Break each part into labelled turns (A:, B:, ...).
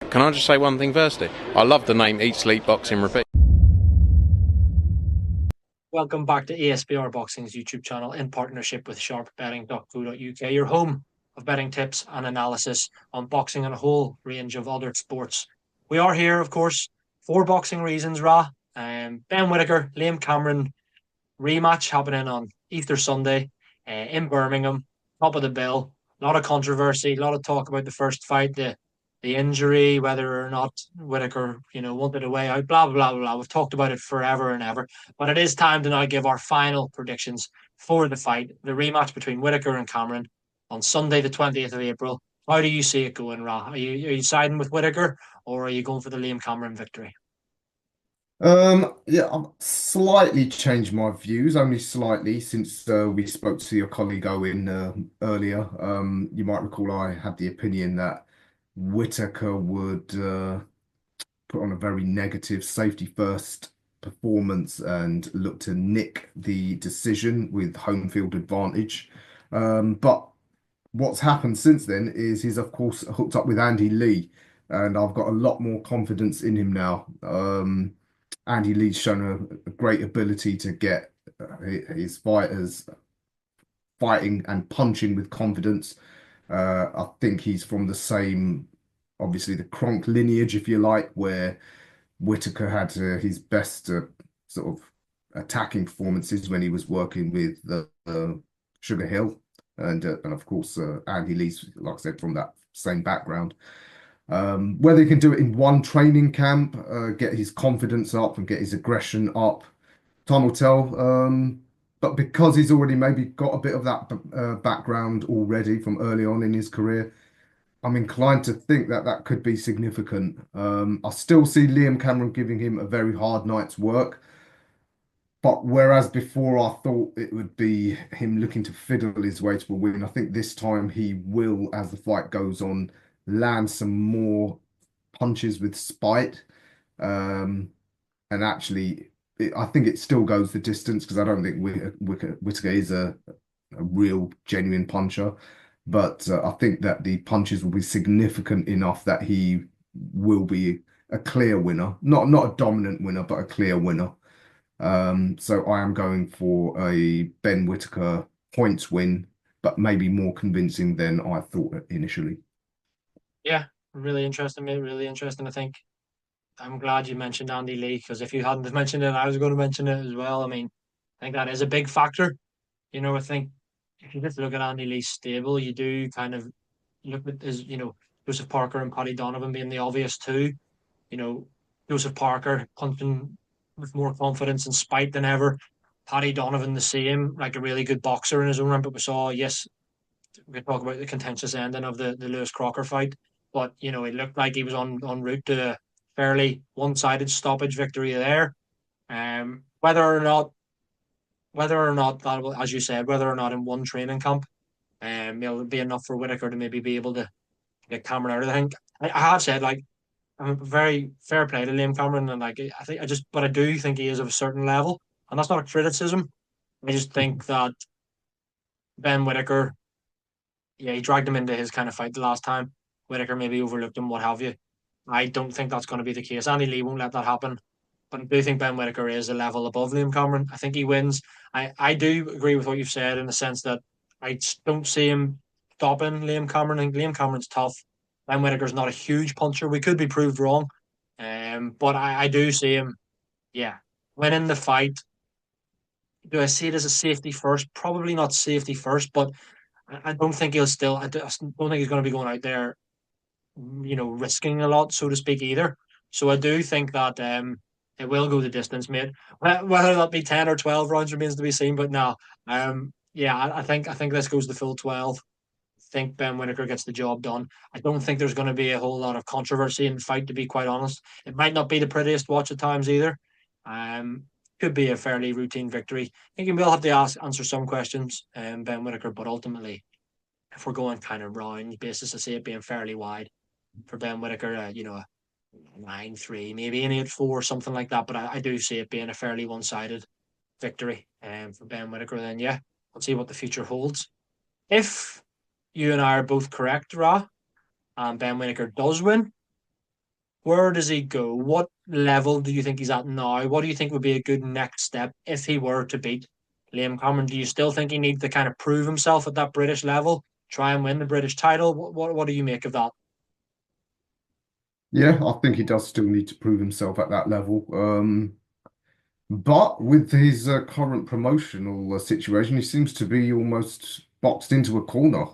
A: Can I just say one thing firstly? I love the name Eat Sleep Boxing Repeat.
B: Welcome back to ESBR Boxing's YouTube channel in partnership with sharpbetting.co.uk, your home of betting tips and analysis on boxing and a whole range of other sports. We are here, of course, for boxing reasons, Ra. Ben Whittaker, Liam Cameron rematch happening on Easter Sunday in Birmingham, top of the bill. A lot of controversy, a lot of talk about the first fight, the injury, whether or not Whittaker, wanted a way out, blah, blah, blah, blah. We've talked about it forever and ever. But it is time to now give our final predictions for the fight, the rematch between Whittaker and Cameron on Sunday, the 20th of April. How do you see it going, Ra? Are you siding with Whittaker or are you going for the Liam Cameron victory?
C: Yeah, I've slightly changed my views, only slightly, since we spoke to your colleague Owen earlier. You might recall I had the opinion that Whittaker would put on a very negative safety first performance and look to nick the decision with home field advantage. But what's happened since then is he's of course hooked up with Andy Lee, and I've got a lot more confidence in him now. Andy Lee's shown a great ability to get his fighters fighting and punching with confidence. I think he's from the same, obviously the Kronk lineage, if you like, where Whittaker had his best sort of attacking performances when he was working with the Sugar Hill, and of course Andy Lee's, like I said, from that same background. Whether he can do it in one training camp, get his confidence up and get his aggression up, time will tell. But because he's already maybe got a bit of that background already from early on in his career, I'm inclined to think that that could be significant. I still see Liam Cameron giving him a very hard night's work. But whereas before I thought it would be him looking to fiddle his way to a win, I think this time he will, as the fight goes on, land some more punches with spite. Um, and actually, I think it still goes the distance because I don't think Whittaker is a real, genuine puncher. But I think that the punches will be significant enough that he will be a clear winner. Not a dominant winner, but a clear winner. So I am going for a Ben Whittaker points win, but maybe more convincing than I thought initially.
B: Yeah, really interesting, mate. Really interesting. I think I'm glad you mentioned Andy Lee because if you hadn't have mentioned it, I was going to mention it as well. I mean, I think that is a big factor. I think if you just look at Andy Lee's stable, you do kind of look at his, Joseph Parker and Paddy Donovan being the obvious two. You know, Joseph Parker punching with more confidence and spite than ever. Paddy Donovan the same, like a really good boxer in his own right. But we saw, yes, we could talk about the contentious ending of the Lewis Crocker fight, but it looked like he was on route to a fairly one-sided stoppage victory there. Whether or not that will, as you said, whether or not in one training camp, it'll be enough for Whittaker to maybe be able to get Cameron out of the thing. I have said like I'm very fair play to Liam Cameron, and like but I do think he is of a certain level, and that's not a criticism. I just think that Ben Whittaker, yeah, he dragged him into his kind of fight the last time. Whittaker maybe overlooked him, what have you. I don't think that's going to be the case. Andy Lee won't let that happen. But I do think Ben Whittaker is a level above Liam Cameron. I think he wins. I do agree with what you've said in the sense that don't see him stopping Liam Cameron. I think Liam Cameron's tough. Ben Whittaker's not a huge puncher. We could be proved wrong. But I do see him, yeah, winning the fight. Do I see it as a safety first? Probably not safety first, but I don't think he'll still. I don't think he's going to be going out there, risking a lot, so to speak, either. So I do think that it will go the distance, mate. Whether that be 10 or 12 rounds remains to be seen. But no, yeah, I think this goes the full 12. I think Ben Whittaker gets the job done. I don't think there's going to be a whole lot of controversy in the fight, to be quite honest. It might not be the prettiest watch at times either. Um, could be a fairly routine victory. I think he will have to answer some questions, Ben Whittaker, but ultimately, if we're going kind of round basis, I see it being fairly wide for Ben Whittaker, a 9-3, maybe an 8-4, something like that. But I do see it being a fairly one sided victory for Ben Whittaker. Then, yeah, let's see what the future holds. If you and I are both correct, Ra, and Ben Whittaker does win, where does he go? What level do you think he's at now? What do you think would be a good next step if he were to beat Liam Cameron? Do you still think he needs to kind of prove himself at that British level, try and win the British title? What do you make of that?
C: Yeah, I think he does still need to prove himself at that level. But with his current promotional situation, he seems to be almost boxed into a corner.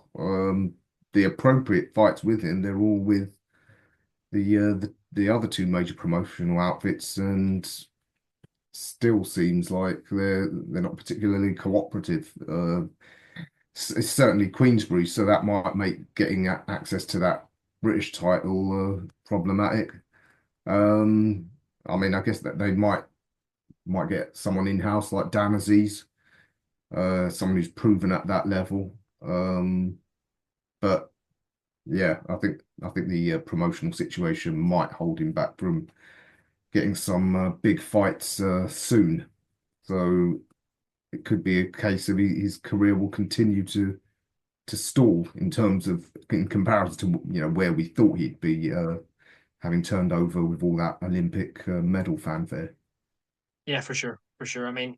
C: The appropriate fights with him, they're all with the other two major promotional outfits, and still seems like they're not particularly cooperative. It's certainly Queensbury, so that might make getting access to that British title problematic. I mean, I guess that they might get someone in-house like Dan Aziz, someone who's proven at that level. But yeah, I think the promotional situation might hold him back from getting some big fights soon. So it could be a case of his career will continue to stall in comparison to where we thought he'd be, having turned over with all that Olympic medal fanfare.
B: Yeah, for sure, for sure. I mean,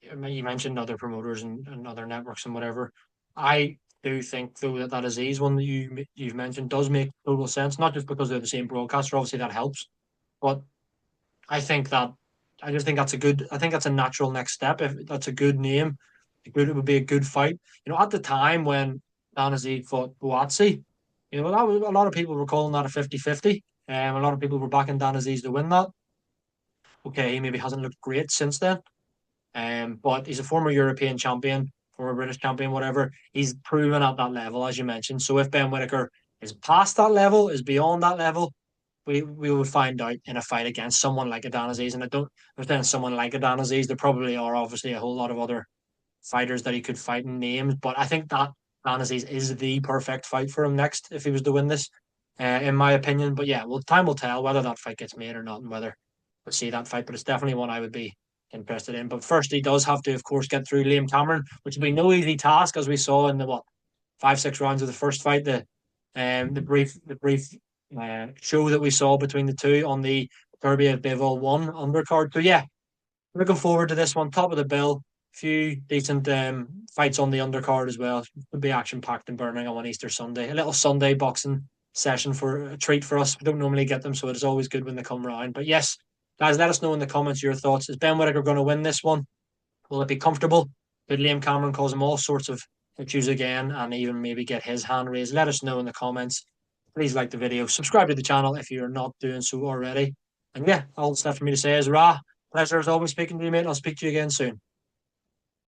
B: you mentioned other promoters and other networks and whatever. I do think though that that Aziz one that you've mentioned does make total sense. Not just because they're the same broadcaster, obviously that helps, but I think that I just think that's a good. I think that's a natural next step. If that's a good name, it would be a good fight. At the time when Dan Aziz fought Boatsi, that was a lot of people were calling that a 50-50. A lot of people were backing Dan Aziz to win that. Okay, he maybe hasn't looked great since then. But he's a former European champion, former British champion, whatever. He's proven at that level, as you mentioned. So if Ben Whittaker is past that level, is beyond that level, we would find out in a fight against someone like Adan Aziz. And I don't understand someone like Adan Aziz. There probably are obviously a whole lot of other fighters that he could fight in names, but I think that Adan Aziz is the perfect fight for him next if he was to win this, in my opinion. But yeah, well, time will tell whether that fight gets made or not, and whether we'll see that fight. But it's definitely one I would be interested in. But first, he does have to, of course, get through Liam Cameron, which will be no easy task, as we saw in the 5-6 rounds of the first fight. The brief show that we saw between the two on the Kirby of Bivol 1 undercard. So yeah, looking forward to this one. Top of the bill. Few decent fights on the undercard as well. It'll be action packed in Birmingham on Easter Sunday. A little Sunday boxing session for a treat for us. We don't normally get them, so it is always good when they come around. But yes, guys, let us know in the comments your thoughts. Is Ben Whittaker going to win this one? Will it be comfortable? Could Liam Cameron cause him all sorts of issues again and even maybe get his hand raised? Let us know in the comments. Please like the video. Subscribe to the channel if you're not doing so already. And yeah, all that's left for me to say is Ra. Pleasure as always speaking to you, mate. I'll speak to you again soon.